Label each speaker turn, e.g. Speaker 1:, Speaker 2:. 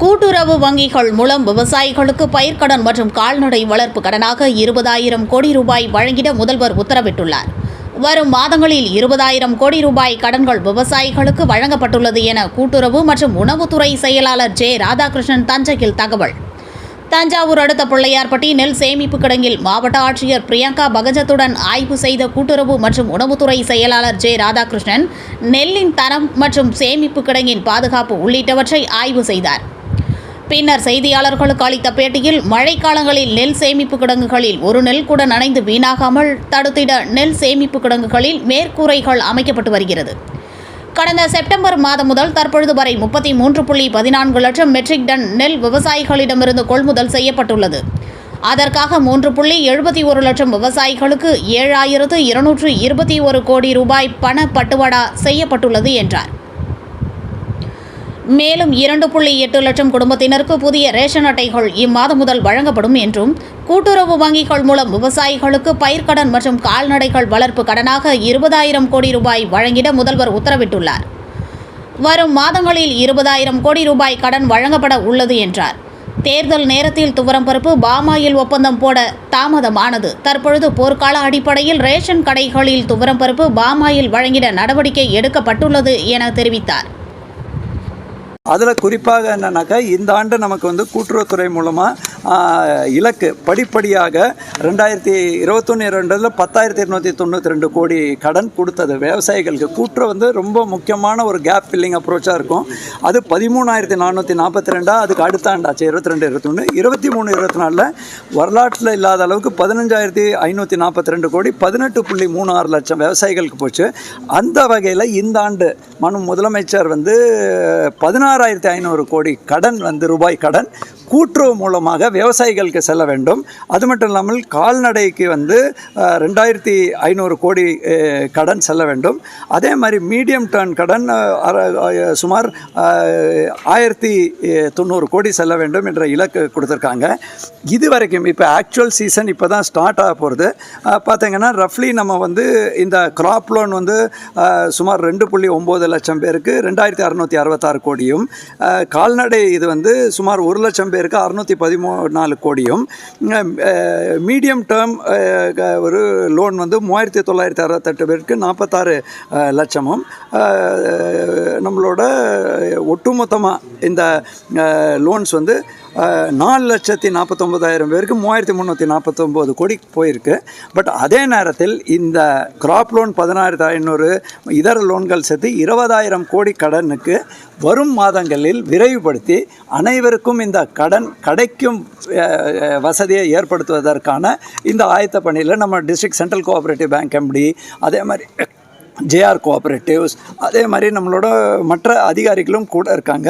Speaker 1: கூட்டுறவு வங்கிகள் மூலம் விவசாயிகளுக்கு பயிர்க்கடன் மற்றும் கால்நடை வளர்ப்பு கடனாக 20,000 கோடி ரூபாய் வழங்கிட முதல்வர் உத்தரவிட்டுள்ளார். வரும் மாதங்களில் 20,000 கோடி ரூபாய் கடன்கள் விவசாயிகளுக்கு வழங்கப்பட்டுள்ளது என கூட்டுறவு மற்றும் உணவுத்துறை செயலாளர் ஜே. ராதாகிருஷ்ணன் தஞ்சையில் தகவல். தஞ்சாவூர் அடுத்த பிள்ளையார்பட்டி நெல் சேமிப்பு கிடங்கில் மாவட்ட ஆட்சியர் பிரியங்கா பகஜத்துடன் ஆய்வு செய்த கூட்டுறவு மற்றும் உணவுத்துறை செயலாளர் ஜே. ராதாகிருஷ்ணன் நெல்லின் தரம் மற்றும் சேமிப்பு கிடங்கின் பாதுகாப்பு உள்ளிட்டவற்றை ஆய்வு செய்தார். பின்னர் செய்தியாளர்களுக்கு அளித்த பேட்டியில் மழைக்காலங்களில் நெல் சேமிப்பு கிடங்குகளில் ஒரு நெல் கூட நனைந்து வீணாகாமல் தடுத்திட நெல் சேமிப்பு கிடங்குகளில் மேற்கூரைகள் அமைக்கப்பட்டு வருகிறது. கடந்த செப்டம்பர் மாதம் முதல் தற்பொழுது வரை 33.14 லட்சம் மெட்ரிக் டன் நெல் விவசாயிகளிடமிருந்து கொள்முதல் செய்யப்பட்டுள்ளது. அதற்காக 3.71 லட்சம் விவசாயிகளுக்கு 7,221 கோடி ரூபாய் பண பட்டுவாடா செய்யப்பட்டுள்ளது என்றார். மேலும் 2.8 லட்சம் குடும்பத்தினருக்கு புதிய ரேஷன் அட்டைகள் இம்மாதம் முதல் வழங்கப்படும் என்றும், கூட்டுறவு வங்கிகள் மூலம் விவசாயிகளுக்கு பயிர்க்கடன் மற்றும் கால்நடைகள் வளர்ப்பு கடனாக 20,000 கோடி ரூபாய் வழங்கிட முதல்வர் உத்தரவிட்டுள்ளார். வரும் மாதங்களில் 20,000 கோடி ரூபாய் கடன் வழங்கப்பட உள்ளது என்றார். தேர்தல் நேரத்தில் துவரம்பருப்பு பாமாயில் ஒப்பந்தம் போட தாமதமானது. தற்பொழுது போர்க்கால அடிப்படையில் ரேஷன் கடைகளில் துவரம்பருப்பு பாமாயில் வழங்கிட நடவடிக்கை எடுக்கப்பட்டுள்ளது என தெரிவித்தார்.
Speaker 2: அதில் குறிப்பாக என்னன்னாக்கா இந்த ஆண்டு நமக்கு வந்து கூட்டுறவுத்துறை மூலமாக இலக்கு படிப்படியாக 2021-22 10,292 கோடி கடன் கொடுத்தது விவசாயிகளுக்கு. கூட்டுறவு வந்து ரொம்ப முக்கியமான ஒரு கேப் ஃபில்லிங் அப்ரோச்சாக இருக்கும். அது 13,442 அதுக்கு அடுத்த ஆண்டாச்சு 22-21 23-24 வரலாற்றில் இல்லாத அளவுக்கு 15,542 கோடி 18.36 லட்சம் விவசாயிகளுக்கு போச்சு. அந்த வகையில் இந்த ஆண்டு முதலமைச்சர் வந்து 16,500 கோடி கடன் வந்து ரூபாய் கடன் கூட்டுறவு மூலமாக விவசாயிகளுக்கு செல்ல வேண்டும். அது மட்டும் இல்லாமல் கால்நடைக்கு வந்து 2,500 கோடி கடன் செல்ல வேண்டும். அதே மாதிரி மீடியம் டர்ன் கடன் சுமார் 1,090 கோடி செல்ல வேண்டும் என்ற இலக்கு கொடுத்துருக்காங்க. இது வரைக்கும் இப்போ ஆக்சுவல் சீசன் இப்போ தான் ஸ்டார்ட் ஆக போகிறது. பார்த்தீங்கன்னா ரஃப்லி நம்ம வந்து இந்த கிராப் லோன் வந்து சுமார் 2.9 லட்சம் பேருக்கு 2,666 கோடியும், கால்நடை இது வந்து சுமார் 1 லட்சம் பேருக்கு 614 கோடியும், மீடியம் டேர்ம் ஒரு லோன் வந்து 3,968 பேருக்கு 46 லட்சமும், நம்மளோட ஒட்டுமொத்தமாக இந்த லோன்ஸ் வந்து 4,49,000 பேருக்கு 3,349 கோடி போயிருக்கு. பட் அதே நேரத்தில் இந்த கிராப் லோன் 16,500 இதர லோன்கள் சேர்த்து 20,000 கோடி கடனுக்கு வரும் மாதங்களில் விரைவுபடுத்தி அனைவருக்கும் இந்த கடன் கிடைக்கும் வசதியை ஏற்படுத்துவதற்கான இந்த ஆயத்த பணியில் நம்ம district central cooperative bank MD, அதே மாதிரி ஜேஆர் கோஆப்ரேட்டிவ்ஸ், அதே மாதிரி நம்மளோட மற்ற அதிகாரிகளும் கூட இருக்காங்க.